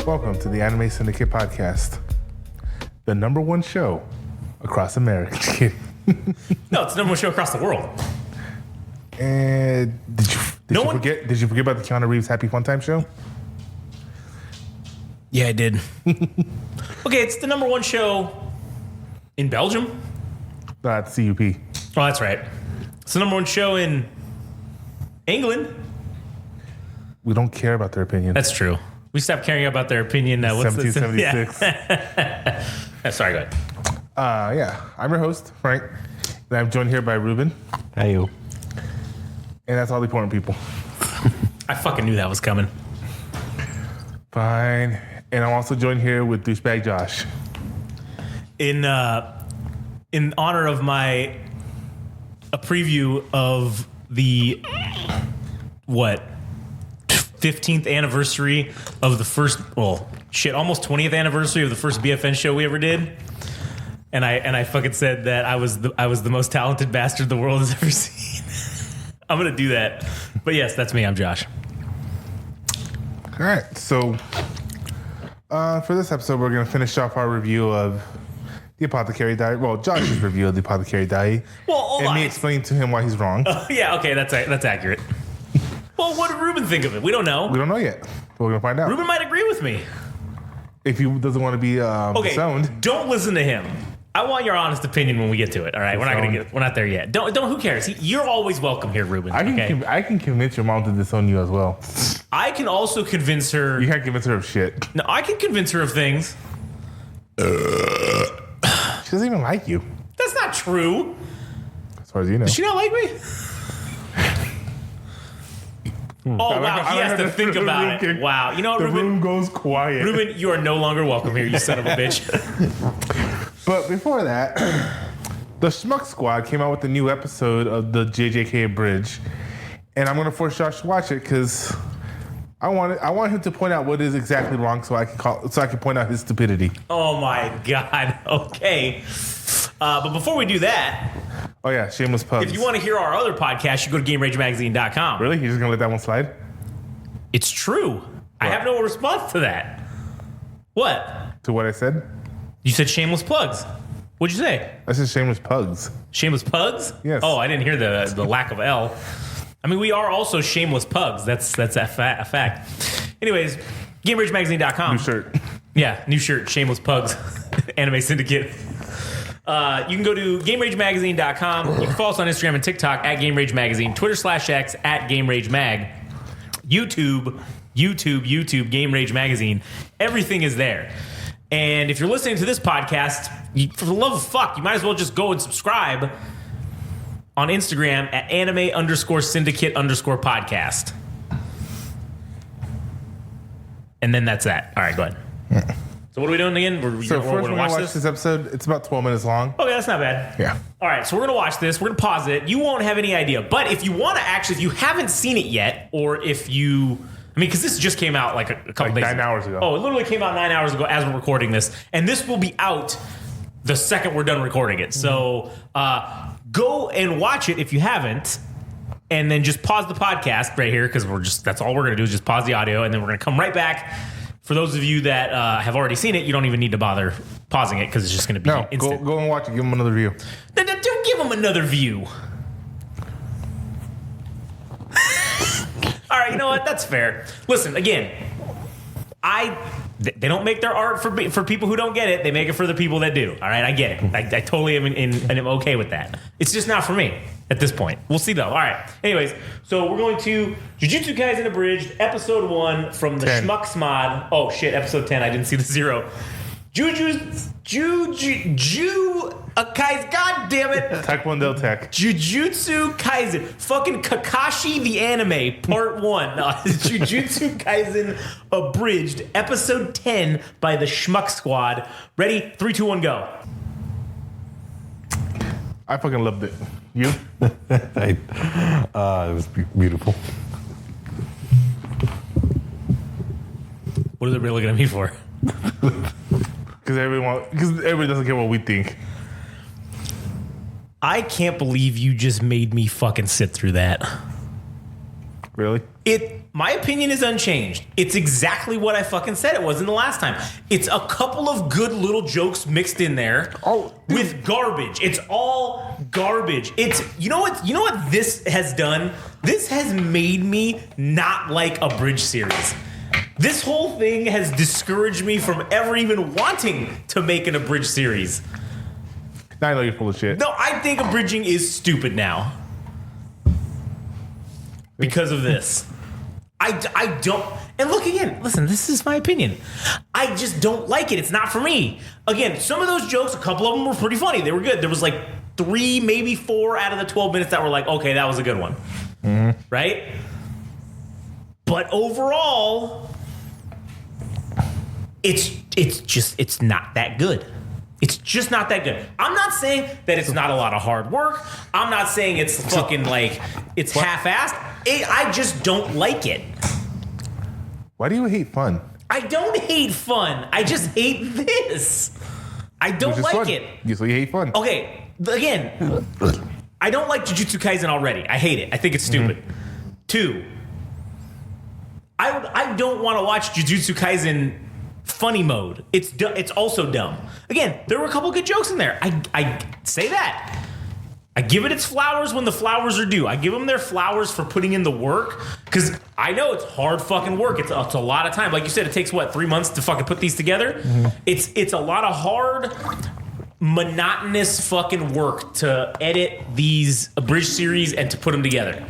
Welcome to the Anime Syndicate Podcast, the number one show across America. No, it's the number one show across the world. And did you forget about the Keanu Reeves Happy Fun Time show? Yeah, I did. Okay, it's the number one show in Belgium. It's CUP. Oh, that's right. It's the number one show in England. We don't care about their opinion. That's true. We stopped caring about their opinion. 1776. Yeah. Sorry, go ahead. Yeah, I'm your host, Frank, and I'm joined here by Rueben. Hey, you. And that's all the important people. I fucking knew that was coming. Fine. And I'm also joined here with douchebag Josh. In honor of a preview of the 15th anniversary of the first, almost 20th anniversary of the first BFN show we ever did. And I fucking said that I was the most talented bastard the world has ever seen. I'm going to do that. But yes, that's me. I'm Josh. All right. So for this episode, we're going to finish off our review of the Apothecary diary. Well, Josh's review of the Apothecary diary. Well, and me explaining to him why he's wrong. Yeah, okay, that's accurate. Well, what did Rueben think of it? We don't know. We don't know yet. We're going to find out. Rueben might agree with me. If he doesn't want to be disowned. Don't listen to him. I want your honest opinion when we get to it. All right, we're not there yet. Don't. Who cares? You're always welcome here, Rueben. I can convince your mom to disown you as well. I can also convince her. You can't convince her of shit. No, I can convince her of things. She doesn't even like you. That's not true. As far as you know. Does she not like me? Oh, wow, he has to think about it. Wow. You know what, the Rueben? The room goes quiet. Rueben, you are no longer welcome here, you son of a bitch. But before that, the Schmuck Squad came out with a new episode of the JJK Abridged. And I'm going to force Josh to watch it because I want him to point out what is exactly wrong so I can point out his stupidity. Oh, my God. Okay. But before we do that... Oh, yeah, Shameless Pugs. If you want to hear our other podcast, you go to GameRageMagazine.com. Really? You're just going to let that one slide? It's true. What? I have no response to that. What? To what I said? You said shameless plugs. What'd you say? I said shameless pugs. Shameless pugs? Yes. Oh, I didn't hear the lack of L. I mean, we are also shameless pugs. That's a fact. Anyways, GameRageMagazine.com. New shirt. Yeah, new shirt. Shameless pugs. Anime Syndicate. You can go to GameRageMagazine.com. You can follow us on Instagram and TikTok at GameRageMagazine, Twitter/X at GameRageMag, YouTube, Game Rage Magazine. Everything is there. And if you're listening to this podcast, for the love of fuck, you might as well just go and subscribe on Instagram at anime_syndicate_podcast. And then that's that. All right, go ahead. Yeah. So what are we doing again? So first we're going to watch this episode. It's about 12 minutes long. Okay, that's not bad. Yeah. All right, so we're going to watch this. We're going to pause it. You won't have any idea. But if you want to if you haven't seen it yet, or if you... I mean, because this just came out like a couple days ago. 9 hours ago. Oh, it literally came out 9 hours ago as we're recording this. And this will be out the second we're done recording it. So go and watch it if you haven't. And then just pause the podcast right here because that's all we're going to do is just pause the audio. And then we're going to come right back. For those of you that have already seen it, you don't even need to bother pausing it because it's just going to be instant. Go and watch it. Give them another view. Don't give them another view. All right, you know what? That's fair. Listen, again, they don't make their art for people who don't get it. They make it for the people that do. All right, I get it. I totally am and I'm okay with that. It's just not for me at this point. We'll see, though. All right. Anyways, so we're going to Jujutsu Kaisen Abridged, Episode 1 from the Schmuck Smod. Oh, shit, Episode 10. I didn't see the 0. Kaisen, God damn it. Taekwondo Tech. Jujutsu Kaisen. Fucking Kakashi the Anime, Part 1. Jujutsu Kaisen Abridged, Episode 10 by the Schmuck Squad. Ready? 3, 2, 1, go. I fucking loved it. You? It was beautiful. What is it really looking at me for? Because everybody doesn't care what we think. I can't believe you just made me fucking sit through that. Really? My opinion is unchanged. It's exactly what I fucking said it was in the last time. It's a couple of good little jokes mixed in there with garbage. It's all garbage. It's you know what this has done? This has made me not like a bridge series. This whole thing has discouraged me from ever even wanting to make an abridged series. Now I know you're full of shit. No, I think abridging is stupid now. Because of this. I don't. And look again, listen, this is my opinion. I just don't like it. It's not for me. Again, some of those jokes, a couple of them were pretty funny. They were good. There was like 3, maybe 4 out of the 12 minutes that were like, okay, that was a good one. Mm-hmm. Right? But overall, it's not that good. It's just not that good. I'm not saying that it's not a lot of hard work. I'm not saying it's fucking like it's half-assed. I just don't like it. Why do you hate fun? I don't hate fun. I just hate this. I don't like fun. it. So you hate fun. Okay, again, I don't like Jujutsu Kaisen already. I hate it. I think it's stupid. 2, I don't want to watch Jujutsu Kaisen funny mode. It's also dumb. Again, there were a couple good jokes in there. I say that. I give it its flowers when the flowers are due. I give them their flowers for putting in the work because I know it's hard fucking work. It's a lot of time. Like you said, it takes 3 months to fucking put these together. Mm-hmm. It's a lot of hard, monotonous fucking work to edit these abridged series and to put them together.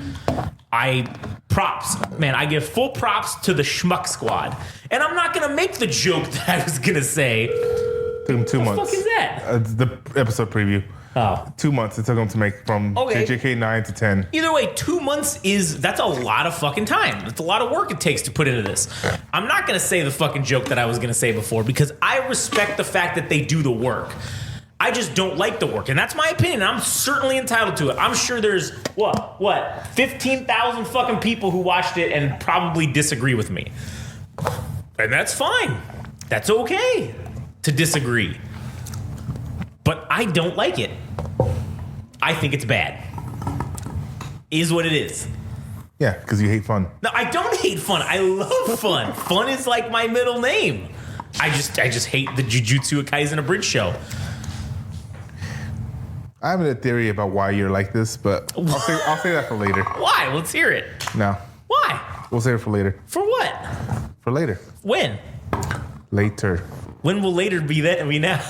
Props, man. I give full props to the Schmuck Squad, and I'm not gonna make the joke that I was gonna say. Took him 2 months. What the fuck is that? The episode preview. Oh. 2 months it took him to make from JJK 9 to 10. Either way, 2 months that's a lot of fucking time. It's a lot of work it takes to put into this. I'm not going to say the fucking joke that I was going to say before because I respect the fact that they do the work. I just don't like the work, and that's my opinion. I'm certainly entitled to it. I'm sure there's, 15,000 fucking people who watched it and probably disagree with me. And that's fine. That's okay to disagree. But I don't like it. I think it's bad. Is what it is. Yeah, because you hate fun. No, I don't hate fun. I love fun. Fun is like my middle name. I just hate the Jujutsu Kaisen Abridged show. I have a theory about why you're like this, but I'll say that for later. Why? Let's hear it. No. Why? We'll save it for later. For what? For later. When? Later. When will later be then? Be now.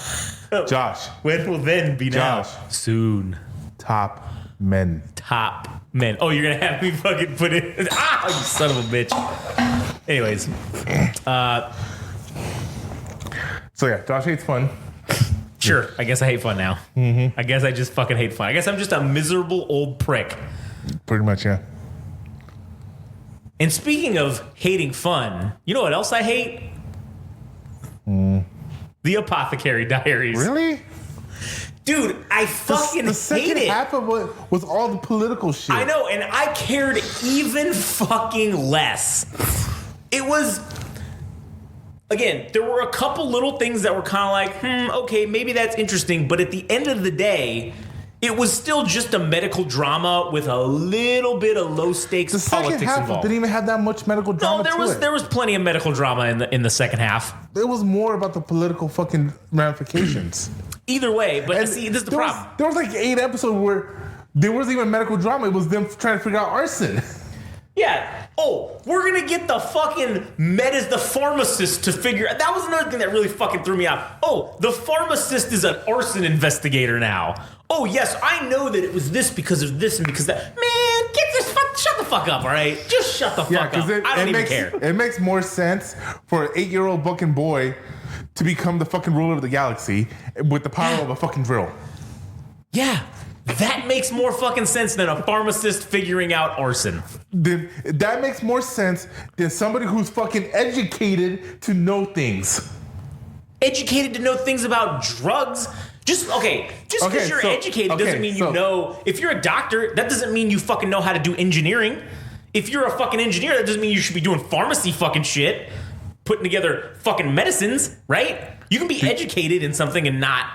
Josh. When will then be now? Josh. Soon. Top men. Top men. Oh, you're gonna have me fucking put it. You son of a bitch. Anyways. So yeah, Josh hates fun. Sure. I guess I hate fun now. Mm-hmm. I guess I just fucking hate fun. I guess I'm just a miserable old prick. Pretty much, yeah. And speaking of hating fun, you know what else I hate? The Apothecary Diaries. Really? Dude, I fucking hate it. The second half of it was all the political shit. I know, and I cared even fucking less. It was... Again, there were a couple little things that were kind of like, okay, maybe that's interesting. But at the end of the day, it was still just a medical drama with a little bit of low stakes the politics second half involved. Didn't even have that much medical drama. No, there was plenty of medical drama in the second half. It was more about the political fucking ramifications. Either way, but And see, this is the problem. There was like 8 episodes where there wasn't even medical drama. It was them trying to figure out arson. Yeah. Oh, we're gonna get the fucking the pharmacist to figure. That was another thing that really fucking threw me out. Oh, the pharmacist is an arson investigator now. Oh yes, I know that it was this because of this and because that. Man, shut the fuck up, all right? Just shut the fuck up. I don't even care. It makes more sense for an 8-year-old fucking boy to become the fucking ruler of the galaxy with the power of a fucking drill. Yeah. That makes more fucking sense than a pharmacist figuring out arson. Then that makes more sense than somebody who's fucking educated to know things. Educated to know things about drugs. Just because you're educated doesn't mean you know. If you're a doctor, that doesn't mean you fucking know how to do engineering. If you're a fucking engineer, that doesn't mean you should be doing pharmacy fucking shit, putting together fucking medicines, right? You can be educated in something and not.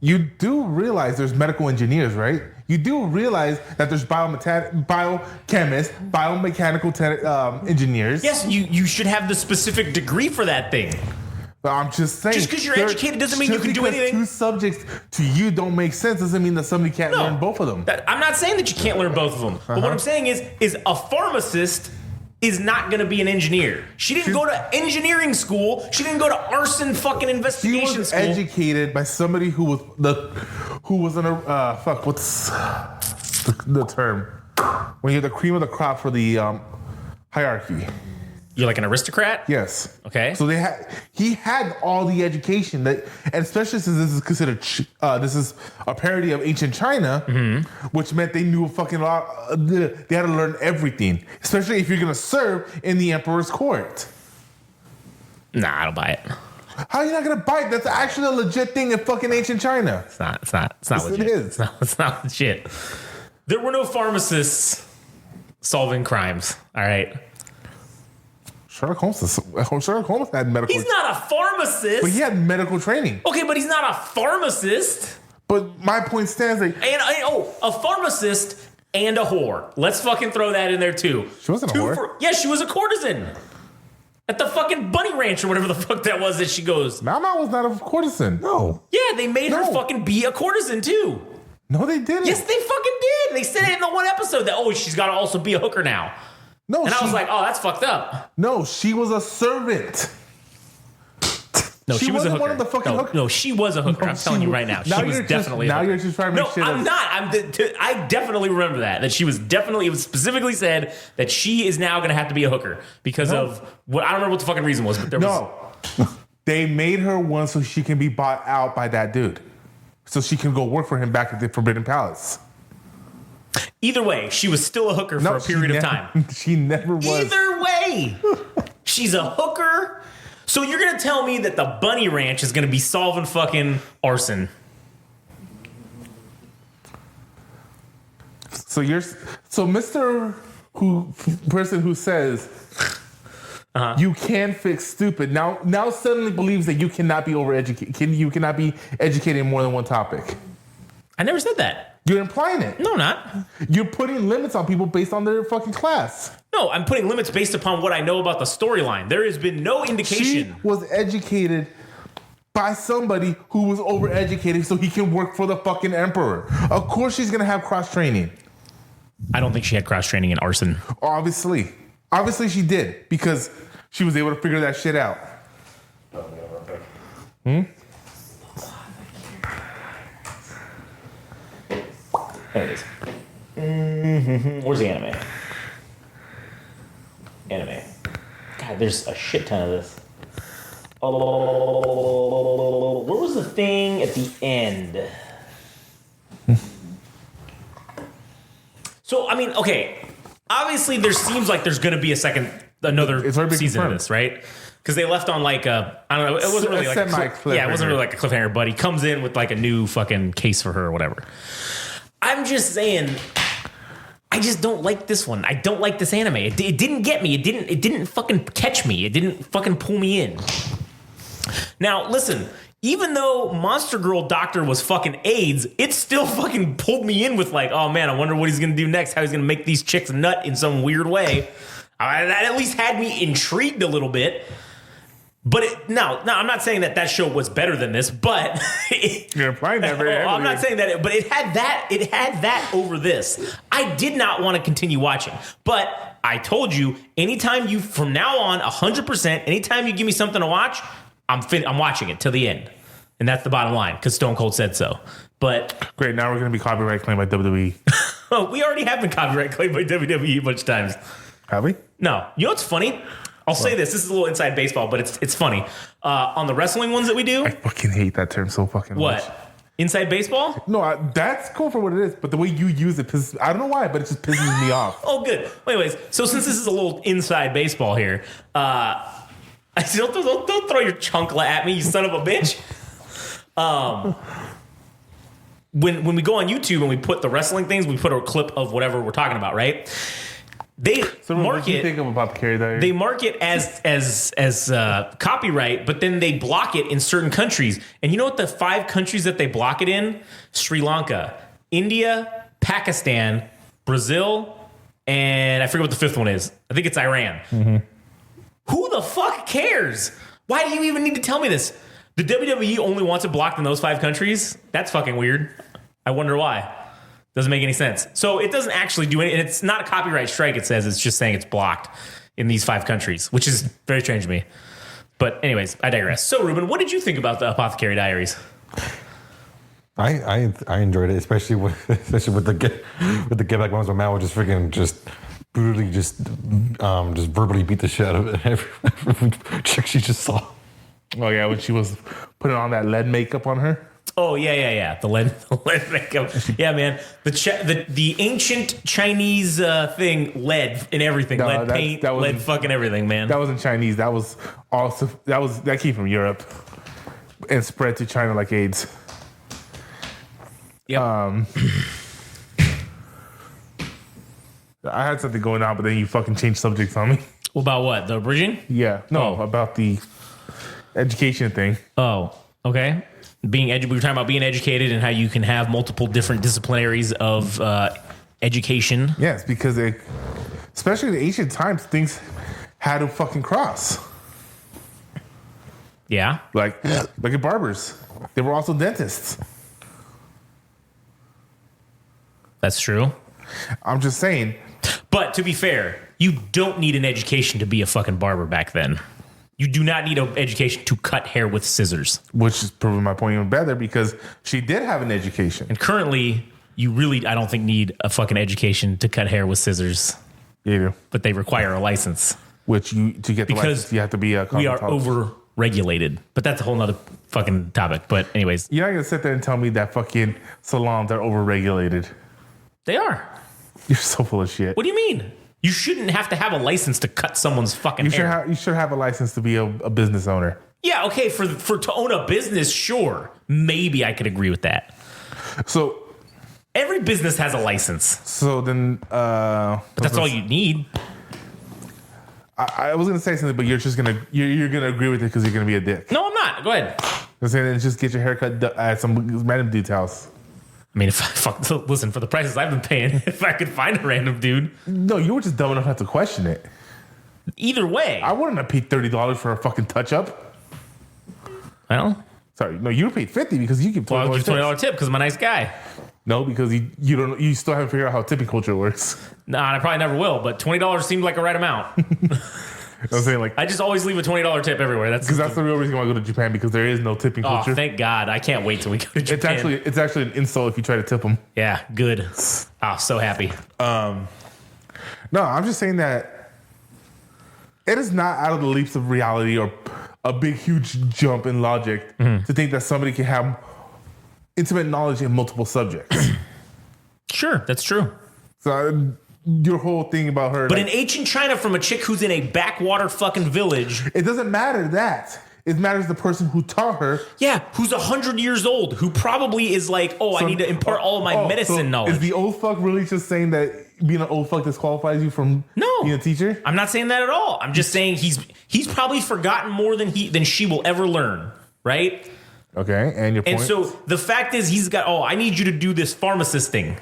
you do realize there's medical engineers, right? You do realize that there's biochemists, biomechanical engineers. Yes, you should have the specific degree for that thing. But I'm just saying. Just because you're educated doesn't mean you can do anything. Two subjects to you don't make sense doesn't mean that somebody can't learn both of them. I'm not saying that you can't learn both of them. But what I'm saying is a pharmacist is not going to be an engineer. She didn't go to engineering school. She didn't go to arson fucking investigation She was school. educated by somebody who was in a what's the term when you're the cream of the crop for the hierarchy. You're like an aristocrat? Yes. Okay. So he had all the education that, and especially since this is considered this is a parody of ancient China, which meant they knew a fucking lot. They had to learn everything, especially if you're gonna serve in the emperor's court. Nah, I don't buy it. How are you not gonna buy it? That's actually a legit thing in fucking ancient China. It's not Yes, legit. it is. It's not legit. There were no pharmacists solving crimes. All right. Sherlock Holmes had medical. He's not a pharmacist. But he had medical training. Okay, but he's not a pharmacist. But my point stands like A pharmacist and a whore. Let's fucking throw that in there too. She wasn't a whore. Yeah, she was a courtesan. At the fucking bunny ranch or whatever the fuck that was that she goes. Mama was not a courtesan. No. Yeah, they made her fucking be a courtesan too. No, they didn't. Yes, they fucking did. They said it in the one episode that, she's got to also be a hooker now. No, and I was like, that's fucked up. No, she was a servant. No, she was a hooker. One of the fucking hookers. No, she was a hooker. I'm telling you right now. She was definitely a hooker. Now you're just trying to make shit. No, I'm not. I definitely remember that she was definitely, it was specifically said that she is now going to have to be a hooker because of what, I don't remember what the fucking reason was, but there was. No. They made her one so she can be bought out by that dude. So she can go work for him back at the Forbidden Palace. Either way, she was still a hooker for a period of time. She never was. Either way, she's a hooker. So you're going to tell me that the bunny ranch is going to be solving fucking arson. So Mr. Person who says you can fix stupid now suddenly believes that you cannot be overeducated. You cannot be educated in more than one topic. I never said that. You're implying it. No, I'm not. You're putting limits on people based on their fucking class. No, I'm putting limits based upon what I know about the storyline. There has been no indication. She was educated by somebody who was overeducated so he can work for the fucking emperor. Of course she's going to have cross-training. I don't think she had cross-training in arson. Obviously she did because she was able to figure that shit out. There it is. Where's the anime? Anime. God, there's a shit ton of this. Where was the thing at the end? So, I mean, okay. Obviously, there seems like there's going to be another season of this, right? Because they left on like I don't know. It wasn't really like it wasn't really like a cliffhanger. But he comes in with like a new fucking case for her or whatever. I'm just saying, I just don't like this one. I don't like this anime. It didn't get me. It didn't fucking catch me. It didn't fucking pull me in. Now, listen, even though Monster Girl Doctor was fucking AIDS, it still fucking pulled me in with like, oh man, I wonder what he's gonna do next. How he's gonna make these chicks nut in some weird way. That at least had me intrigued a little bit. But no, I'm not saying that show was better than this, but you're implying that very heavily. I'm not saying that, but it had that over this. I did not want to continue watching, but I told you, anytime you from now on 100%, anytime you give me something to watch, I'm watching it till the end, and that's the bottom line because Stone Cold said so. But great, now we're going to be copyright claimed by WWE. Oh, we already have been copyright claimed by WWE a bunch of times. Have we? No. You know what's funny? I'll say this. This is a little inside baseball, but it's funny. On the wrestling ones that we do. I fucking hate that term so fucking much. What? Inside baseball? No, that's cool for what it is, but the way you use it pisses. I don't know why, but it just pisses me off. Oh, good. Anyways, so since this is a little inside baseball here, I still don't throw your chunkla at me, you son of a bitch. When we go on YouTube and we put the wrestling things, we put a clip of whatever we're talking about, right? They So what do you think of Apothecary Diaries? They mark it as copyright, but then they block it in certain countries. And you know what the 5 countries that they block it in? Sri Lanka, India, Pakistan, Brazil, and I forget what the 5th one is. I think it's Iran. Mm-hmm. Who the fuck cares? Why do you even need to tell me this? The WWE only wants it blocked in those 5 countries? That's fucking weird. I wonder why. Doesn't make any sense. So it doesn't actually do anything. It's not a copyright strike, it says. It's just saying it's blocked in these 5 countries, which is very strange to me. But anyways, I digress. So, Ruben, what did you think about the Apothecary Diaries? I enjoyed it, especially with the get back moments where Matt was just brutally just verbally beat the shit out of every chick she just saw. Oh yeah, when she was putting on that lead makeup on her. Oh yeah. The lead makeup. Yeah, man. The ancient Chinese thing, lead in everything. No, lead paint, lead fucking everything, man. That wasn't Chinese. That came from Europe and spread to China like AIDS. Yep. I had something going on, but then you fucking changed subjects on me. About what? The abridging? Yeah. No, about the education thing. Oh, okay. We were talking about being educated and how you can have multiple different disciplinaries of education. Yes, because especially in the ancient times, things had to fucking cross. Yeah. Like at barbers. They were also dentists. That's true. I'm just saying. But to be fair, you don't need an education to be a fucking barber back then. You do not need an education to cut hair with scissors. Which is proving my point even better because she did have an education. And currently, you really, I don't think, need a fucking education to cut hair with scissors. You do. But they require a license. Which to get the license, you have to be a we are over-regulated. But that's a whole nother fucking topic. But anyways. You're not going to sit there and tell me that fucking salons are over-regulated. They are. You're so full of shit. What do you mean? You shouldn't have to have a license to cut someone's fucking hair. You should have a license to be a business owner. Yeah, okay, for to own a business, sure. Maybe I could agree with that. So every business has a license. So then but that's all you need. I was gonna say something, but you're gonna agree with it because you're gonna be a dick. No, I'm not. Go ahead. I'm saying just get your haircut at some random dude's house. I mean, listen, for the prices I've been paying, if I could find a random dude. No, you were just dumb enough not to question it. Either way. I wouldn't have paid $30 for a fucking touch-up. Well. Sorry, no, you were paid $50 because you give $20 Well, I'll give $20 tip because I'm a nice guy. No, because you still haven't figured out how tipping culture works. Nah, I probably never will, but $20 seemed like a right amount. I'm saying I just always leave a $20 tip everywhere. That's the real reason why I go to Japan, because there is no tipping culture. Oh, thank God! I can't wait till we go to Japan. It's actually an insult if you try to tip them. Yeah, good. Oh, so happy. No, I'm just saying that it is not out of the leaps of reality or a big huge jump in logic to think that somebody can have intimate knowledge in multiple subjects. Sure, that's true. So your whole thing about her, but in ancient China, from a chick who's in a backwater fucking village, it doesn't matter that. It matters the person who taught her. Yeah, who's 100 years old, who probably is like, I need to impart all of my medicine knowledge. Is the old fuck really just saying that being an old fuck disqualifies you from being a teacher? I'm not saying that at all. I'm just saying he's probably forgotten more than she will ever learn, right? Okay, and your point? And so the fact is he's got, I need you to do this pharmacist thing.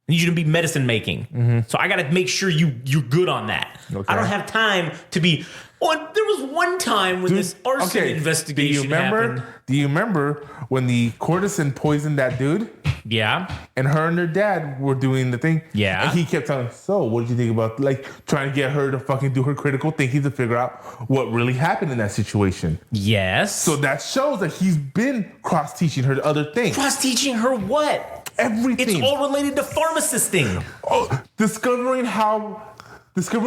I need you to be medicine making. Mm-hmm. So I got to make sure you're good on that. Okay. I don't have time to be... there was one time when this arson investigation happened. Do you remember when the courtesan poisoned that dude? Yeah. And her and her dad were doing the thing? Yeah. And he kept telling her, so what did you think about, trying to get her to fucking do her critical thinking to figure out what really happened in that situation? Yes. So that shows that he's been cross-teaching her other things. Cross-teaching her what? Everything. It's all related to pharmacisting. Discovering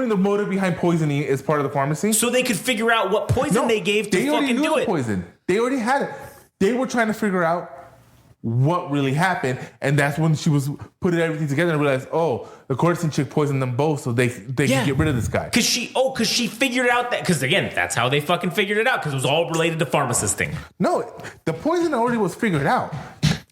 the motive behind poisoning is part of the pharmacy. So they could figure out what poison they gave to fucking do it. Poison. They already had it. They were trying to figure out what really happened, and that's when she was putting everything together and realized, the courtesan chick poisoned them both, so they can get rid of this guy. Because she figured out that, because again, that's how they fucking figured it out, because it was all related to pharmacisting. No, the poison already was figured out.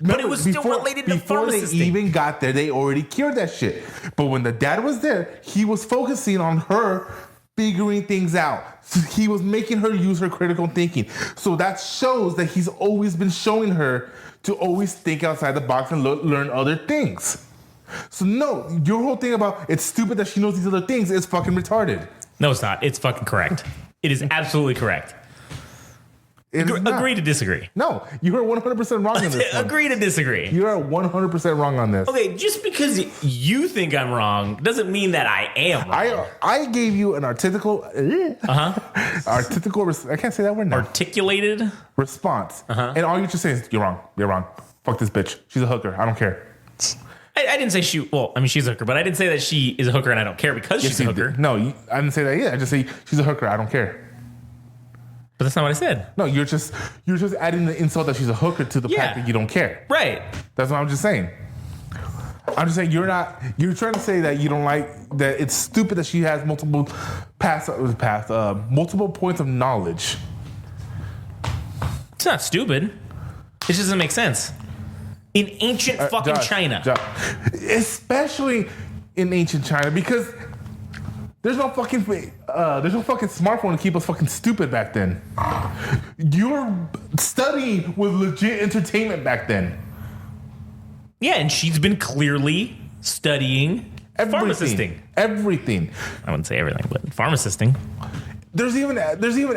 But it was still related to before they pharmacist. even got there. They already cured that shit. But when the dad was there, he was focusing on her figuring things out. So he was making her use her critical thinking. So that shows that he's always been showing her to always think outside the box and learn other things. So no, your whole thing about it's stupid that she knows these other things is fucking retarded. No, it's not. It's fucking correct. It is absolutely correct. Agree to disagree. No, you are 100% wrong on this one. Agree to disagree. You are 100% wrong on this. Okay, just because you think I'm wrong doesn't mean that I am wrong. I gave you an articulate, I can't say that word now. Articulated Response. And all you're just saying is, you're wrong. Fuck this bitch. She's a hooker. I don't care. I didn't say she's a hooker, but I didn't say that she is a hooker and I don't care because she's a hooker. No, I didn't say that either. I just say she's a hooker. I don't care. But that's not what I said. No, you're just adding the insult that she's a hooker to the fact that you don't care. Right. That's what I'm just saying. I'm just saying you're trying to say that you don't like that it's stupid that she has multiple multiple points of knowledge. It's not stupid. It just doesn't make sense. In ancient fucking China. Especially in ancient China, because there's no fucking smartphone to keep us fucking stupid back then. You're studying with legit entertainment back then. Yeah, and she's been clearly studying pharmacisting. Everything. I wouldn't say everything, but pharmacisting. There's even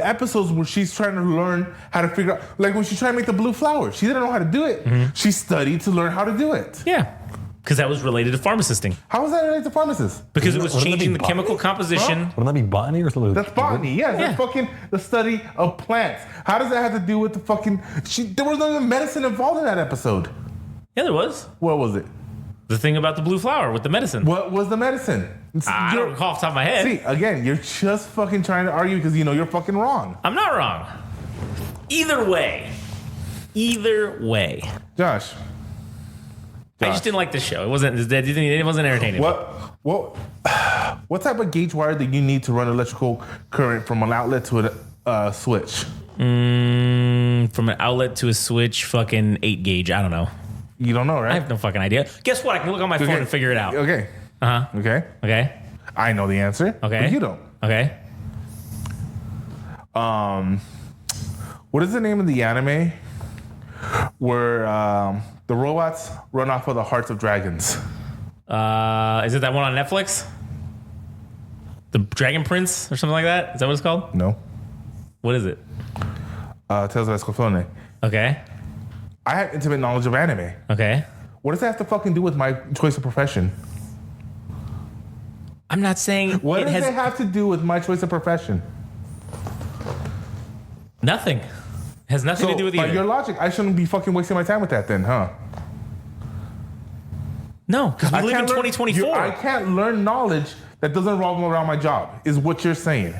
episodes where she's trying to learn how to figure out, like when she's trying to make the blue flower. She didn't know how to do it. Mm-hmm. She studied to learn how to do it. Yeah, because that was related to pharmacisting. How was that related to pharmacist? Because it was changing the chemical composition. Huh? Wouldn't that be botany or something? That's botany, yes. Yeah. That's fucking the study of plants. How does that have to do with the fucking... there was no medicine involved in that episode. Yeah, there was. What was it? The thing about the blue flower with the medicine. What was the medicine? I don't recall off the top of my head. See, again, you're just fucking trying to argue because you know you're fucking wrong. I'm not wrong. Either way. Josh. I just didn't like this show. It wasn't entertaining. What type of gauge wire do you need to run electrical current from an outlet to a switch? From an outlet to a switch, fucking 8 gauge. I don't know. You don't know, right? I have no fucking idea. Guess what? I can look on my phone and figure it out. Okay. Okay. Okay. I know the answer. Okay. But you don't. Okay. What is the name of the anime where the robots run off of the hearts of dragons? Is it that one on Netflix? The Dragon Prince or something like that? Is that what it's called? No. What is it? Tales of Escaflowne. Okay. I have intimate knowledge of anime. Okay. What does that have to fucking do with my choice of profession? I'm not saying What does it have to do with my choice of profession? Nothing. It has nothing to do with by either. your logic, I shouldn't be fucking wasting my time with that then, huh? No, because we live in 2024. I can't learn knowledge that doesn't revolve around my job, is what you're saying.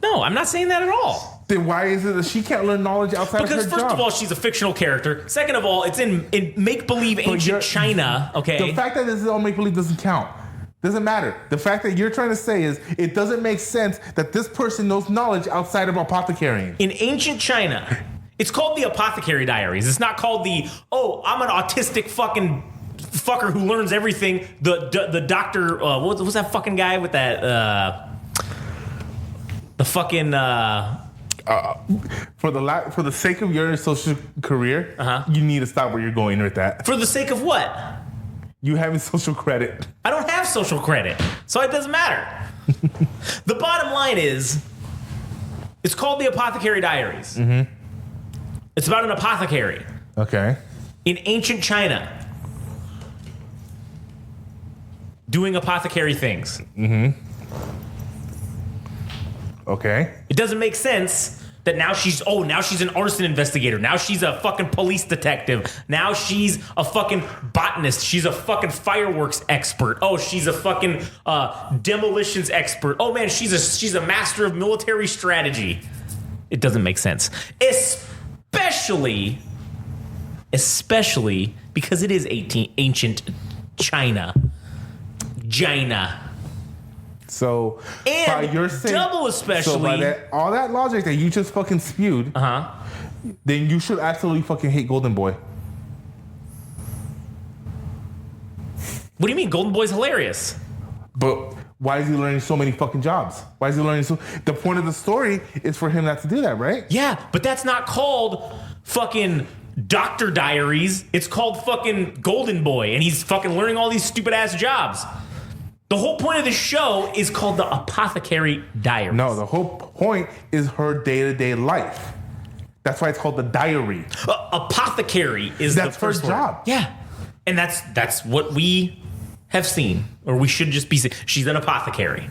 No, I'm not saying that at all. Then why is it that she can't learn knowledge outside of her job? Because first of all, she's a fictional character. Second of all, it's in make-believe ancient China, okay? The fact that this is all make-believe doesn't count. Doesn't matter. The fact that you're trying to say is it doesn't make sense that this person knows knowledge outside of apothecary. In ancient China, it's called the Apothecary Diaries. It's not called the, I'm an autistic fucking fucker who learns everything. The doctor, what was that fucking guy with that, the fucking... For the sake of your social career, you need to stop where you're going with that. For the sake of what? You having social credit. I don't have social credit, so it doesn't matter. The bottom line is, it's called the Apothecary Diaries. Mm-hmm. It's about an apothecary. Okay. In ancient China. Doing apothecary things. Mm-hmm. Okay. It doesn't make sense that now she's an arson investigator. Now she's a fucking police detective. Now she's a fucking botanist. She's a fucking fireworks expert. Oh, she's a fucking demolitions expert. Oh man, she's a master of military strategy. It doesn't make sense. Especially because it is ancient China. So, and by your saying, double especially. So by all that logic that you just fucking spewed, then you should absolutely fucking hate Golden Boy. What do you mean? Golden Boy's hilarious. But why is he learning so many fucking jobs? Why is he learning so? The point of the story is for him not to do that, right? Yeah, but that's not called fucking Doctor Diaries. It's called fucking Golden Boy, and he's fucking learning all these stupid ass jobs. The whole point of the show is called the Apothecary Diaries. No, the whole point is her day-to-day life. That's why it's called the diary. Apothecary is That's the first her word. job. Yeah, and that's what we have seen, or we should just be seeing. She's an apothecary.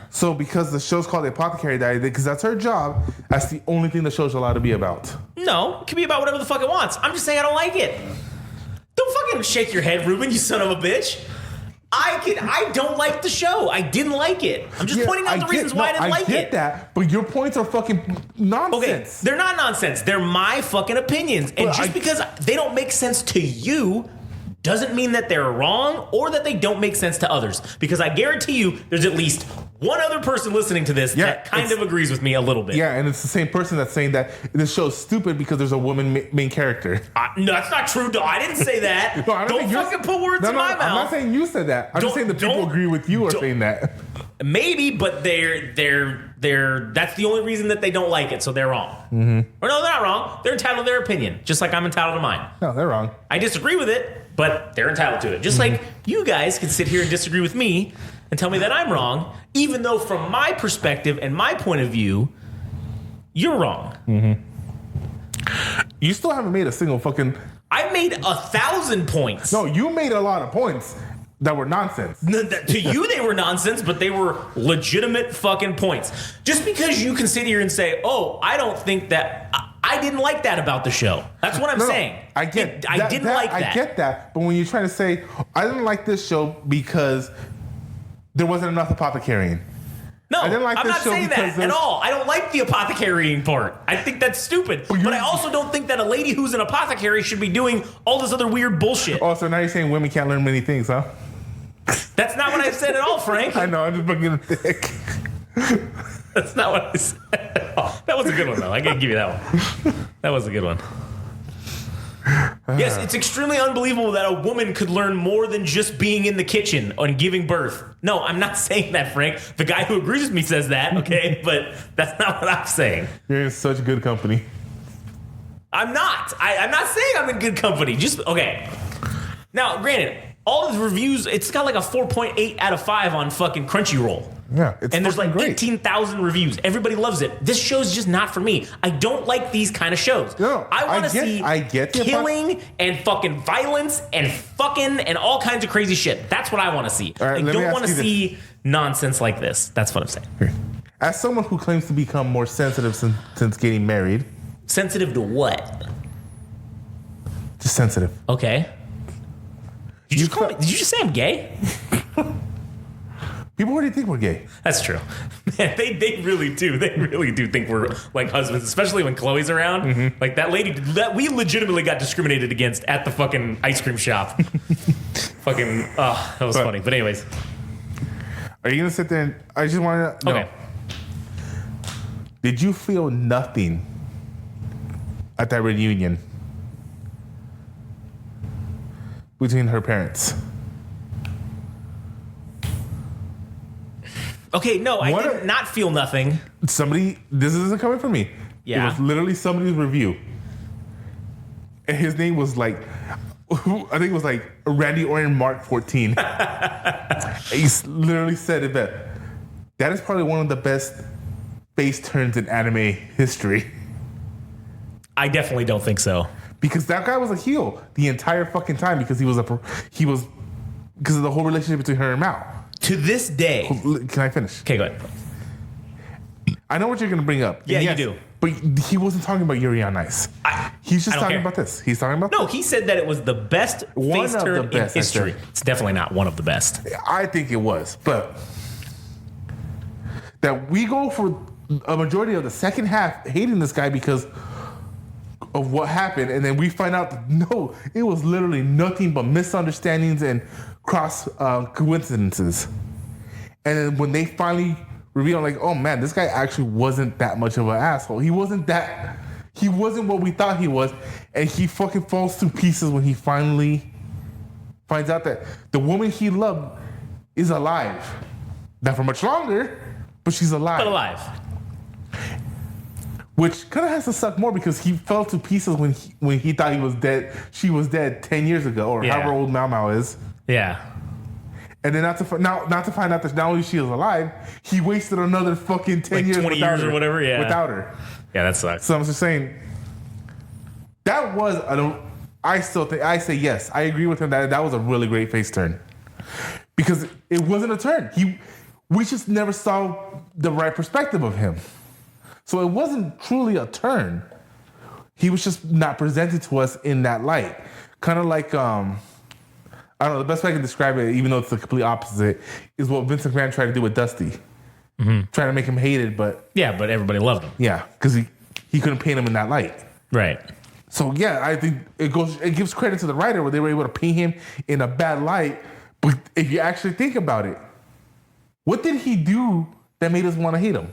So because the show's called the Apothecary Diary, because that's her job, that's the only thing the show's allowed to be about. No, it can be about whatever the fuck it wants. I'm just saying I don't like it. Don't fucking shake your head, Ruben, you son of a bitch. I don't like the show. I didn't like it. I'm just pointing out the reasons why I didn't like it. I get that, but your points are fucking nonsense. Okay, they're not nonsense. They're my fucking opinions. And just because they don't make sense to you doesn't mean that they're wrong or that they don't make sense to others. Because I guarantee you there's at least one other person listening to this that kind of agrees with me a little bit. Yeah, and it's the same person that's saying that this show's stupid because there's a woman main character. No, that's not true, dog. I didn't say that. No, don't fucking put words in my mouth. I'm not saying you said that. I'm just saying the people agree with you are saying that. Maybe, but they're that's the only reason that they don't like it, so they're wrong. Mm-hmm. Or no, they're not wrong. They're entitled to their opinion, just like I'm entitled to mine. No, they're wrong. I disagree with it, but they're entitled to it. Just like you guys can sit here and disagree with me and tell me that I'm wrong, even though from my perspective and my point of view, you're wrong. Mm-hmm. You still haven't made a single fucking... I made 1,000 points. No, you made a lot of points that were nonsense. To you, they were nonsense, but they were legitimate fucking points. Just because you can sit here and say, oh, I don't think that... I didn't like that about the show. That's what I'm saying. I get I didn't like that. I get that. But when you're trying to say, I didn't like this show because there wasn't enough apothecarying. No, I didn't like I'm this not show saying that at all. I don't like the apothecarying part. I think that's stupid. But I also don't think that a lady who's an apothecary should be doing all this other weird bullshit. Oh, so now you're saying women can't learn many things, huh? That's not what I said at all, Frank. I know, I'm just fucking thick. That's not what I said. Oh, that was a good one, though. I gotta give you that one. That was a good one. Yes, it's extremely unbelievable that a woman could learn more than just being in the kitchen and giving birth. No, I'm not saying that, Frank. The guy who agrees with me says that, okay? But that's not what I'm saying. You're in such good company. I'm not. I'm not saying I'm in good company. Just, okay. Now, granted, all of the reviews, it's got like a 4.8 out of 5 on fucking Crunchyroll. Yeah, it's and there's like great. 18,000 reviews. Everybody loves it. This show's just not for me. I don't like these kind of shows. No, I want to see killing and fucking violence and fucking and all kinds of crazy shit. That's what I want to see. Right, I don't want to see nonsense like this. That's what I'm saying. As someone who claims to become more sensitive since getting married. Sensitive to what? Just sensitive. Okay. Did you just say I'm gay? People already think we're gay. That's true. Man, they really do. They really do think we're like husbands, especially when Chloe's around. Mm-hmm. Like that lady that we legitimately got discriminated against at the fucking ice cream shop. Fucking, that was funny. But anyways. Are you going to sit there and I just want to know. Okay. Did you feel nothing at that reunion between her parents? Okay, no, I did not feel nothing. This isn't coming from me. Yeah. It was literally somebody's review. And his name was like, I think it was like Randy Orton Mark 14. He literally said it that is probably one of the best face turns in anime history. I definitely don't think so. Because that guy was a heel the entire fucking time because because of the whole relationship between her and Mao. To this day. Can I finish? Okay, go ahead. I know what you're going to bring up. Yeah, yes, you do. But he wasn't talking about Yuri on Ice. He's just talking about this. He's talking about No, he said that it was the best face turn in history. It's definitely not one of the best. I think it was. But that we go for a majority of the second half hating this guy because of what happened, and then we find out that no, it was literally nothing but misunderstandings and cross coincidences. And then when they finally reveal like, oh man, this guy actually wasn't that much of an asshole. He wasn't what we thought he was, and he fucking falls to pieces when he finally finds out that the woman he loved is alive. Not for much longer, but she's alive. But alive. Which kind of has to suck more because he fell to pieces when he thought he was dead. She was dead 10 years ago, or however old Mao Mao is. Yeah. And then not to find out that not only she is alive, he wasted another fucking 10 Like years 20 without years her, or whatever, yeah. without her. Yeah, that sucks. So I'm just saying that was I say yes. I agree with him that was a really great face turn. Because it wasn't a turn. We just never saw the right perspective of him. So it wasn't truly a turn. He was just not presented to us in that light. Kind of like, I don't know, the best way I can describe it, even though it's the complete opposite, is what Vince McMahon tried to do with Dusty. Mm-hmm. Trying to make him hated, but... Yeah, but everybody loved him. Yeah, because he couldn't paint him in that light. Right. So yeah, I think it gives credit to the writer where they were able to paint him in a bad light. But if you actually think about it, what did he do that made us want to hate him?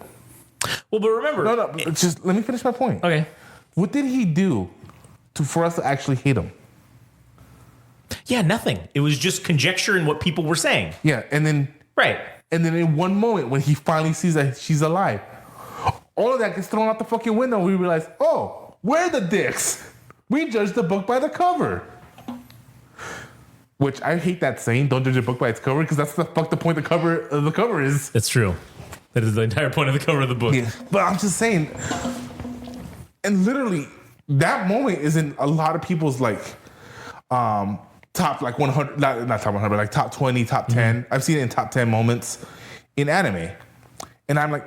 Well, but remember... No, just let me finish my point. Okay. What did he do for us to actually hate him? Yeah, nothing. It was just conjecture and what people were saying. Yeah, and then... Right. And then in one moment, when he finally sees that she's alive, all of that gets thrown out the fucking window. We realize, oh, we're the dicks. We judge the book by the cover. Which I hate that saying, don't judge a book by its cover, because that's the point the cover is. That's true. That is the entire point of the cover of the book. Yeah. But I'm just saying, and literally, that moment is in a lot of people's top 100, not top 100, but like top 20, top 10. I've seen it in top 10 moments in anime. And I'm like,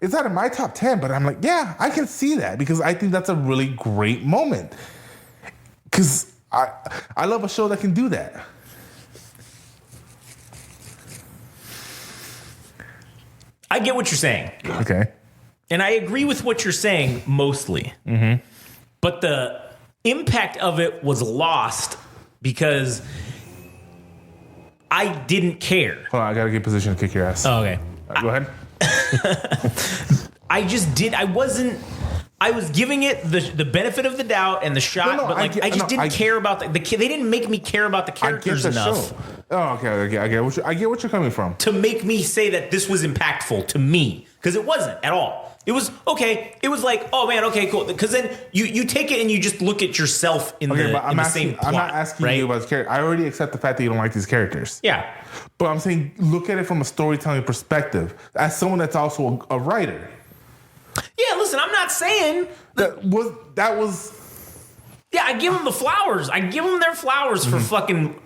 it's not in my top 10, but I'm like, yeah, I can see that because I think that's a really great moment. Because I love a show that can do that. I get what you're saying. Okay. And I agree with what you're saying mostly. Mm-hmm. But the impact of it was lost because I didn't care. Hold on, I got to get position to kick your ass. Oh, okay. Right, go ahead. I was giving it the benefit of the doubt and the shot, but I just didn't care about the kid. They didn't make me care about the characters enough. Show. Oh, okay. I get what you're coming from. To make me say that this was impactful to me, because it wasn't at all. It was okay. It was like, oh man, okay, cool. Because then you take it and you just look at yourself in the same plot. I'm not asking you about this character. I already accept the fact that you don't like these characters. Yeah. But I'm saying look at it from a storytelling perspective. As someone that's also a writer. Yeah, listen, I'm not saying that was. Yeah, I give them the flowers. I give them their flowers for fucking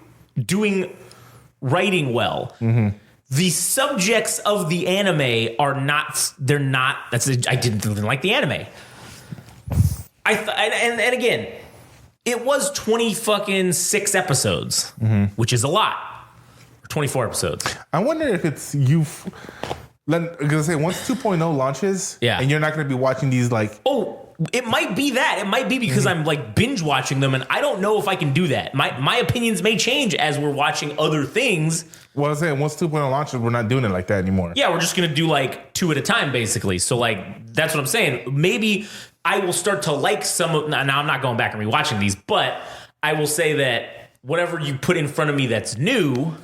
writing well. Mm-hmm. The subjects of the anime are not. They're not. I didn't like the anime. And again, it was 26 episodes, which is a lot. 24 episodes. I wonder if it's you. Because I say once 2.0 launches, and you're not going to be watching these like. Oh, it might be that. It might be because I'm like binge watching them, and I don't know if I can do that. My opinions may change as we're watching other things. Well, I'm saying once 2.0 launches, we're not doing it like that anymore. Yeah, we're just going to do like 2 at a time, basically. So like that's what I'm saying. Maybe I will start to like some of. Now I'm not going back and rewatching these, but I will say that whatever you put in front of me that's new.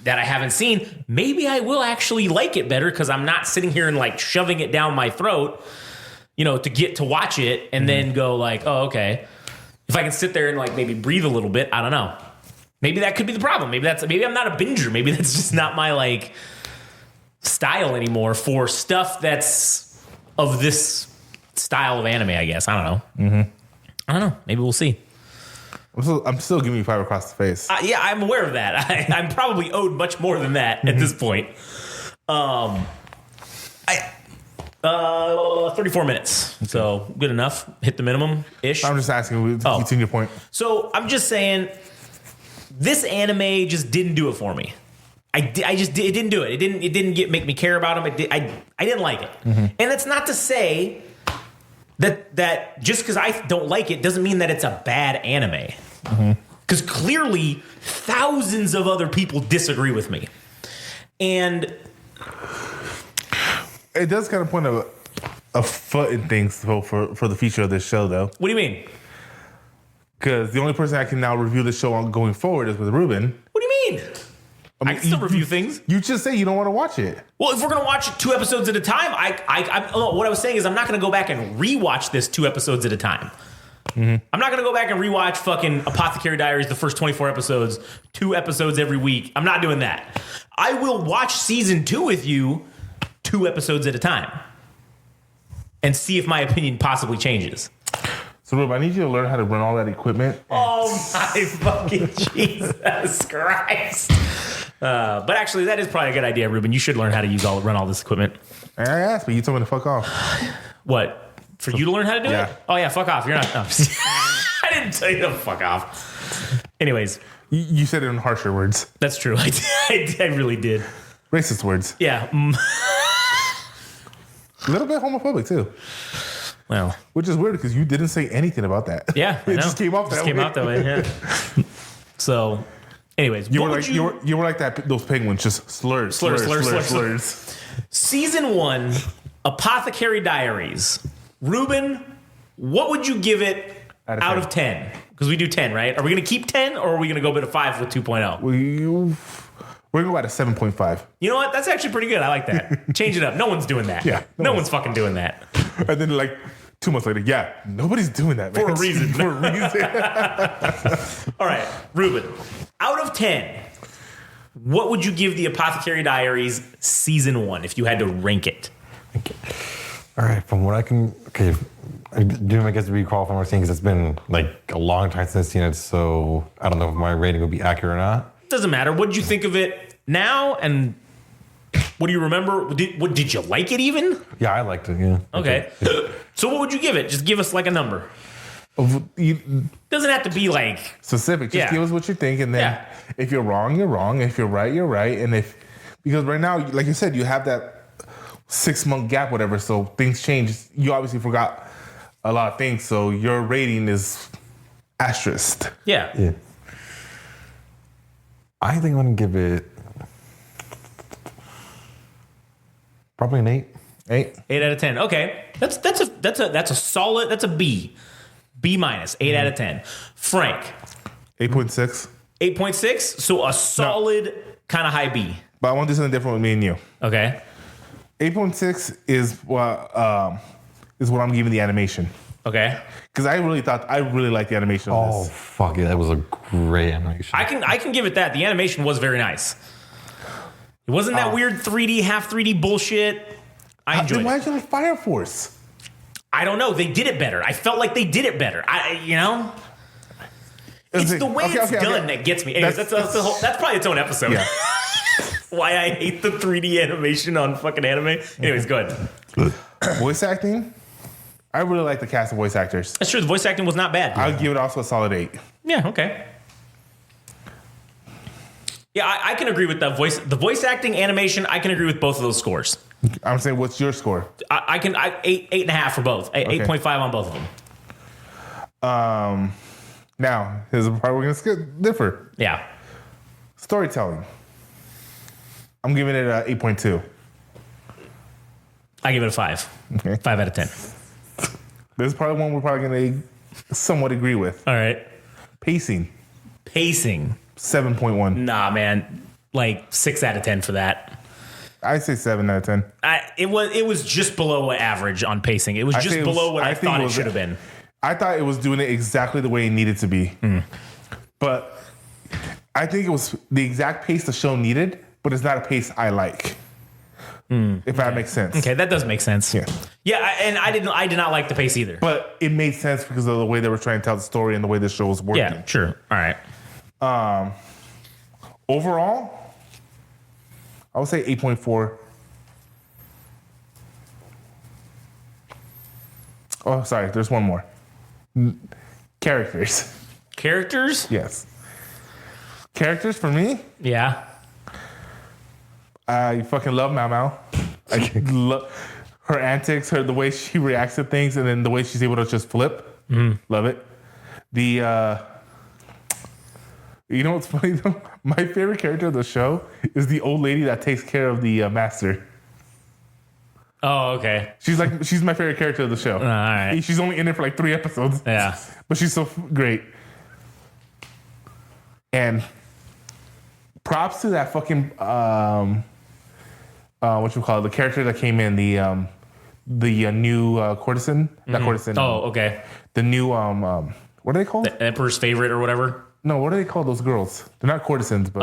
That I haven't seen, maybe I will actually like it better because I'm not sitting here and like shoving it down my throat, to get to watch it and then go like, oh, okay. If I can sit there and like maybe breathe a little bit, I don't know. Maybe that could be the problem. Maybe I'm not a binger. Maybe that's just not my like style anymore for stuff that's of this style of anime, I guess. I don't know. Mm-hmm. I don't know. Maybe we'll see. I'm still giving you 5 across the face. Yeah, I'm aware of that. I'm probably owed much more than that at this point. 34 minutes. Okay. So good enough. Hit the minimum-ish. I'm just asking. Continue your point. So I'm just saying this anime just didn't do it for me. It didn't do it. It didn't make me care about him. I didn't like it. Mm-hmm. And that's not to say that just because I don't like it doesn't mean that it's a bad anime. Because clearly thousands of other people disagree with me. And It does kind of point a foot in things for the future of this show, though. What do you mean? Because the only person I can now review the show on going forward is with Ruben. What do you mean? I can still review things. You just say you don't want to watch it. Well, if we're going to watch it 2 episodes at a time, what I was saying is I'm not going to go back and rewatch this 2 episodes at a time. Mm-hmm. I'm not going to go back and rewatch fucking Apothecary Diaries, the first 24 episodes, 2 episodes every week. I'm not doing that. I will watch season 2 with you 2 episodes at a time and see if my opinion possibly changes. So, Ruben, I need you to learn how to run all that equipment. Oh, my fucking Jesus Christ. But actually, that is probably a good idea, Ruben. You should learn how to run all this equipment. I asked, but you told me to fuck off. What? For you to learn how to do it? Oh, yeah, fuck off. You're not. No. I didn't tell you to fuck off. Anyways. You said it in harsher words. That's true. I really did. Racist words. Yeah. A little bit homophobic, too. Well. Which is weird because you didn't say anything about that. Yeah. It just came off that way. Came out that way, yeah. So, anyways. You were like that. Those penguins, just slurs. Season 1, Apothecary Diaries. Ruben, what would you give it out of 10? Because we do 10, right? Are we going to keep 10 or are we going to go bit of 5 with 2.0? We're going to go at a 7.5. You know what? That's actually pretty good. I like that. Change it up. No one's doing that. Yeah. No one's fucking doing that. And then like 2 months later, yeah, nobody's doing that, man. For a reason. For a reason. All right, Ruben, out of 10, what would you give the Apothecary Diaries season 1 if you had to rank it? Okay. All right, from what I can, I do I guess recall from what I'm saying because it's been like a long time since I've seen it, so I don't know if my rating would be accurate or not. Doesn't matter. What did you think of it now, and what do you remember? Did you like it even? Yeah, I liked it. Yeah. Okay. So what would you give it? Just give us like a number. Doesn't have to be like specific. Just give us what you think, and then if you're wrong, you're wrong. If you're right, you're right. And because right now, like you said, you have that 6-month gap, whatever. So things change. You obviously forgot a lot of things. So your rating is asterisk. Yeah. I think I'm gonna give it probably an 8. 8 out of 10. Okay, that's a solid. That's a B. B minus. 8 out of 10. Frank. 8.6. 8.6. So a solid kind of high B. But I want to do something different with me and you. Okay. 8.6 is what I'm giving the animation. Okay. Because I really like the animation of this. Oh fuck yeah, that was a great animation. I can give it that. The animation was very nice. It wasn't that weird 3D, half 3D bullshit. I enjoyed it. Why did you like Fire Force? I don't know. They did it better. I felt like they did it better. It's the way it's done that gets me. Anyways, that's probably its own episode. Yeah. Why I hate the 3D animation on fucking anime. Anyways, go ahead. Voice acting? I really like the cast of voice actors. That's true. The voice acting was not bad. I'll give it also a solid 8. Yeah, okay. Yeah, I can agree with that the voice acting, animation. I can agree with both of those scores. I'm saying, what's your score? I can 8.5 for both. 8.5 on both of them. Now here's the part we're gonna differ. Yeah. Storytelling. I'm giving it a 8.2. I give it a 5. Okay. 5 out of 10. This is probably one we're probably gonna somewhat agree with. All right. Pacing. 7.1. Nah, man. Like 6 out of 10 for that. I say 7 out of 10. It was just below average on pacing. It was just below what I thought it should have been. I thought it was doing it exactly the way it needed to be. But I think it was the exact pace the show needed, but it's not a pace I like. If that makes sense. Okay, that does make sense. Yeah. Yeah, and I did not like the pace either. But it made sense because of the way they were trying to tell the story and the way the show was working. Yeah, sure. All right. Overall, I would say 8.4. Oh, sorry. There's one more. Characters. Characters? Yes. Characters for me? Yeah. I fucking love Mau Mau. I love her antics, the way she reacts to things, and then the way she's able to just flip. Love it. The You know what's funny though? My favorite character of the show is the old lady that takes care of the master. Oh, okay. She's my favorite character of the show. All right. She's only in it for like 3 episodes. Yeah. But she's so great. And props to that fucking what you call it, the character that came in, the new courtesan. Not courtesan. Oh, okay. The new what are they called? The Emperor's favorite or whatever. No, what do they call those girls? They're not courtesans, but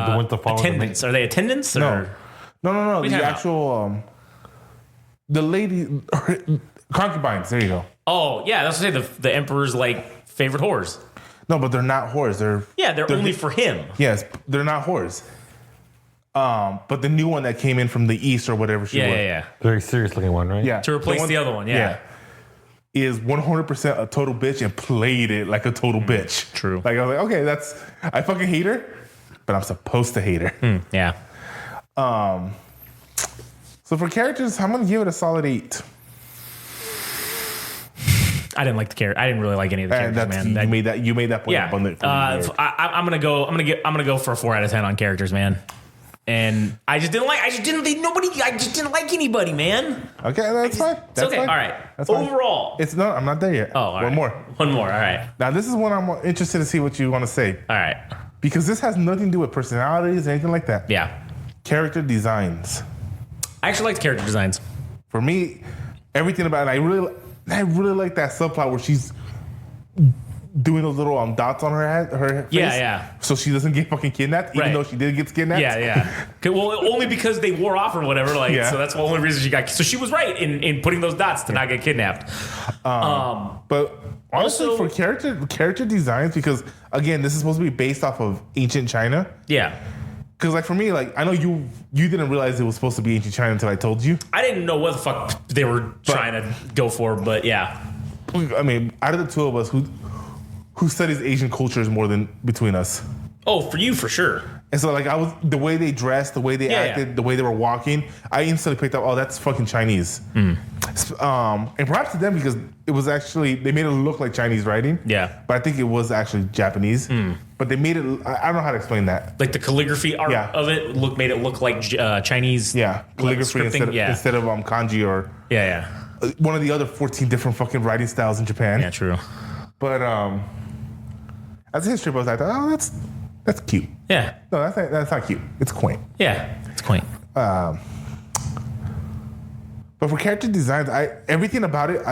the one to follow Attendants. Are they attendants? no, Or? no. you The talking actual the lady concubines. There you go. Oh, yeah. That's what I say. The Emperor's like favorite whores. No, but they're not whores. They're only for him. Yes, they're not whores. But the new one that came in from the east or whatever she was. Yeah. Very serious looking one, right? Yeah. To replace the other one, yeah. Is 100% a total bitch and played it like a total bitch. True. Like I was like, okay, I fucking hate her, but I'm supposed to hate her. Yeah. So for characters, I'm gonna give it a solid 8. I didn't like the character. I didn't really like any of the And characters, that's man. you made that point Yeah. abundant. I'm gonna go for a 4 out of 10 on characters, man. And I just didn't like anybody, man. Okay, that's fine. It's okay. Fine. All right. That's fine. Overall. I'm not there yet. Oh, all One right. more. One more. All right. Now this is one I'm interested to see what you want to say, All right. because this has nothing to do with personalities or anything like that. Yeah. Character designs. I actually liked character designs. For me, everything about it, I really like that subplot where she's doing those little dots on her face. Yeah. So she doesn't get fucking kidnapped, even Right. though she did get kidnapped. Yeah. Okay, well, only because they wore off or whatever. Like, Yeah. so that's the only reason she got. So she was right in putting those dots to not get kidnapped. But honestly, Also- for character designs, because again, this is supposed to be based off of ancient China. Yeah. Because like for me, like I know you didn't realize it was supposed to be ancient China until I told you. I didn't know what the fuck they were trying to go for, but yeah. I mean, out of the two of us, who studies Asian cultures more than between us? Oh, for you, for sure. And so, like, the way they dressed, the way they acted, the way they were walking, I instantly picked up, oh, that's fucking Chinese. And perhaps to them, because it was actually, they made it look like Chinese writing. Yeah. But I think it was actually Japanese. But they made it, I don't know how to explain that. Like the calligraphy art Yeah. of it made it look like Chinese. Yeah. Calligraphy scripting, instead of kanji or Yeah. one of the other 14 different fucking writing styles in Japan. Yeah, true. But as a history buff, I thought, oh, that's cute. Yeah. No, that's not cute. It's quaint. Yeah. It's quaint. But for character designs, everything about it,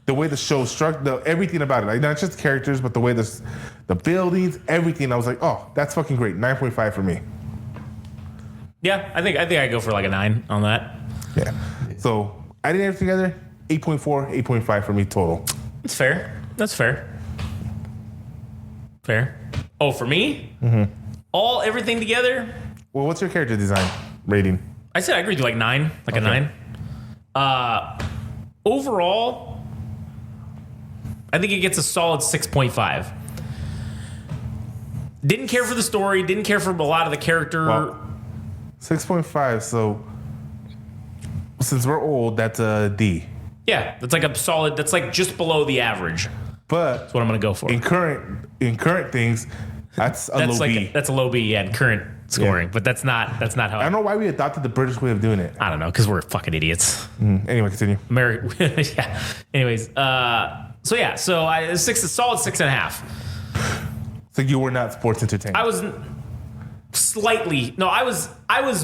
the way the show struck, everything about it, like not just the characters, but the way the buildings, everything, I was like, oh, that's fucking great. 9.5 for me. Yeah, I think I go for like a 9 on that. Yeah. So adding everything together, 8.4, 8.5 for me total. It's fair. That's fair. Fair. Oh, for me? Everything together? Well, what's your character design rating? I said I agree with like 9. Like Okay. a 9. Overall, I think it gets a solid 6.5. Didn't care for the story. Didn't care for a lot of the character. Well, 6.5. So since we're old, that's a D. Yeah, that's like a solid. That's like just below the average. But That's what I'm gonna go for. in current things, that's a low B. That's a low B. Yeah, in current scoring, but that's not how. I don't know why we adopted the British way of doing it. I don't know, because we're fucking idiots. Anyway, continue. Yeah. Anyways, so a solid 6.5. So you were not sports entertained. I was slightly. No, I was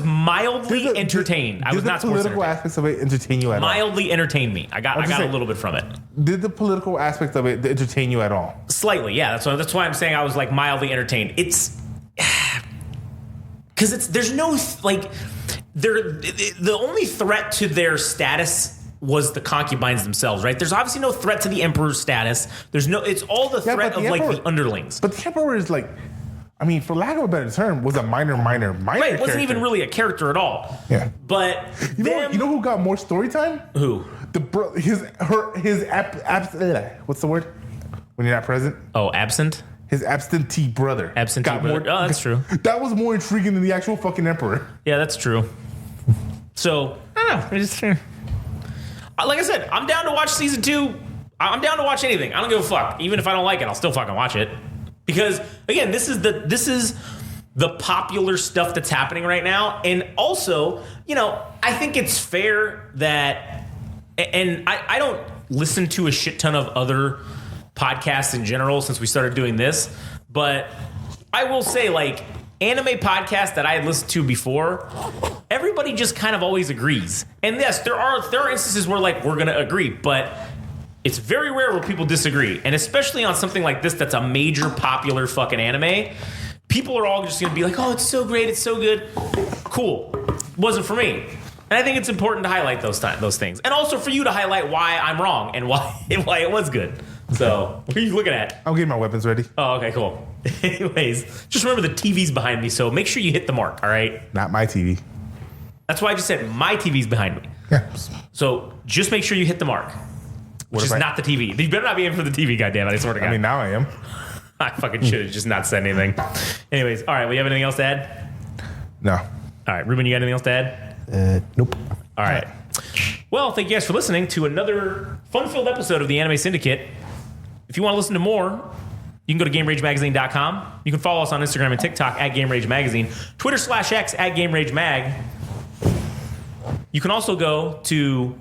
mildly entertained. I was not Did the sports political entertained. aspects of it entertain you at all? Mildly entertained me. I got just a saying- little bit from it. Did the political aspect of it entertain you at all? Slightly, yeah. That's why I'm saying I was like mildly entertained. It's because there's no the only threat to their status was the concubines themselves, right? There's obviously no threat to the emperor's status. It's all the Yeah, threat but of the like emperor- the underlings. But the emperor is like, I mean, for lack of a better term, was a minor Right, it wasn't character. even really a character at all. Yeah. But You know who got more story time? who? What's the word? When you're not present? Oh, absent? His absentee brother. Absentee got brother. Oh, that's true. That was more intriguing than the actual fucking emperor. Yeah, that's true. So, I don't know. Like I said, I'm down to watch season 2. I'm down to watch anything. I don't give a fuck. Even if I don't like it, I'll still fucking watch it. Because again, this is the popular stuff that's happening right now. And also, I think it's fair that, and I don't listen to a shit ton of other podcasts in general since we started doing this, but I will say, like, anime podcasts that I had listened to before, everybody just kind of always agrees. And yes, there are instances where, like, we're going to agree, but it's very rare where people disagree. And especially on something like this that's a major popular fucking anime, people are all just going to be like, oh, it's so great, it's so good. Cool. Wasn't for me. And I think it's important to highlight those things. And also for you to highlight why I'm wrong and why it was good. So, what are you looking at? I'm getting my weapons ready. Oh, okay, cool. Anyways, just remember the TV's behind me, so make sure you hit the mark, all right? Not my TV. That's why I just said my TV's behind me. Yeah. So, just make sure you hit the mark. Which is not the TV. You better not be aiming for the TV, goddammit, I swear to God. I mean, now I am. I fucking should have just not said anything. Anyways, all right, well, you have anything else to add? No. All right, Ruben, you got anything else to add? Nope. All right. Well, thank you guys for listening to another fun-filled episode of the Anime Syndicate. If you want to listen to more, you can go to GameRageMagazine.com. You can follow us on Instagram and TikTok at GameRageMagazine, Twitter/X at GameRageMag. You can also go to...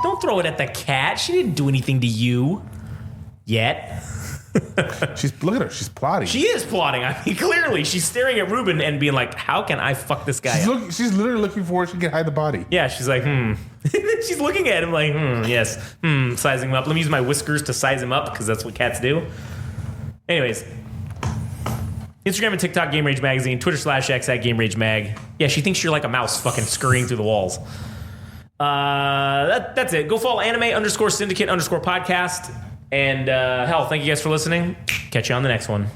Don't throw it at the cat. She didn't do anything to you yet. Look at her. She's plotting. She is plotting. I mean, clearly, she's staring at Ruben and being like, how can I fuck this guy up? She's literally looking for where she can hide the body. Yeah, she's like, She's looking at him like, yes. Sizing him up. Let me use my whiskers to size him up because that's what cats do. Anyways. Instagram and TikTok, Game Rage Magazine. Twitter/X at Game Rage Mag. Yeah, she thinks you're like a mouse fucking scurrying through the walls. That's it. Go follow anime_syndicate_podcast. And hell, thank you guys for listening. Catch you on the next one.